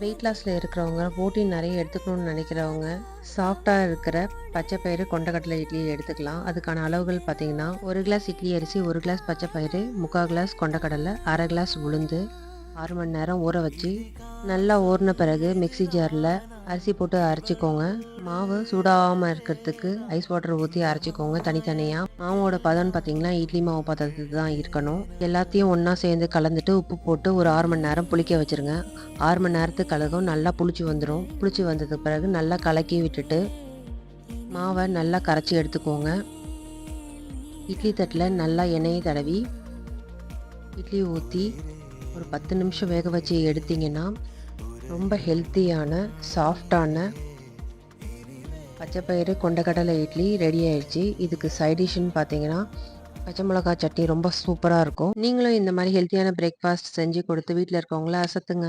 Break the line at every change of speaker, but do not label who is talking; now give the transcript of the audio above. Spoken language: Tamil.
வெயிட் லாஸில் இருக்கிறவங்க, புரோட்டீன் நிறைய எடுத்துக்கணும்னு நினைக்கிறவங்க, சாஃப்டாக இருக்கிற பச்சை பயிறு கொண்டக்கடலை இட்லி எடுத்துக்கலாம். அதுக்கான அளவுகள் பார்த்தீங்கன்னா, 1 கிளாஸ் இட்லி அரிசி, 1 கிளாஸ் பச்சை பயிறு, 3/4 கிளாஸ் கொண்டக்கடலை, 1/2 கிளாஸ் உளுந்து, 6 மணி நேரம் ஊற வச்சு, நல்லா ஊறின பிறகு மிக்ஸி ஜாரில் அரிசி போட்டு அரைச்சிக்கோங்க. மாவு சூடாகாமல் இருக்கிறதுக்கு ஐஸ் வாட்டர் ஊற்றி அரைச்சிக்கோங்க தனித்தனியாக. மாவோட பதம்னு பார்த்தீங்கன்னா, இட்லி மாவு பதத்துக்கு தான் இருக்கணும். எல்லாத்தையும் ஒன்றா சேர்ந்து கலந்துட்டு உப்பு போட்டு ஒரு 6 மணி நேரம் புளிக்க வச்சுருங்க. 6 மணி நேரத்துக்கு கலக்கும் நல்லா புளிச்சு வந்துடும். புளிச்சு வந்ததுக்கு பிறகு நல்லா கலக்கி விட்டுட்டு மாவை நல்லா கரைச்சி எடுத்துக்கோங்க. இட்லி தட்டில் நல்லா எண்ணெயை தடவி இட்லி ஊற்றி ஒரு 10 நிமிஷம் வேக வச்சு எடுத்திங்கன்னா ரொம்ப ஹெல்த்தியான சாஃப்டான பச்சைப்பயிறு கொண்டக்கடலை இட்லி ரெடி ஆயிடுச்சு. இதுக்கு சைடிஷ்னு பார்த்தீங்கன்னா பச்சை மிளகா சட்னி ரொம்ப சூப்பராக இருக்கும். நீங்களும் இந்த மாதிரி ஹெல்த்தியான பிரேக்ஃபாஸ்ட் செஞ்சு கொடுத்து வீட்டில் இருக்கவங்கள அசத்துங்க.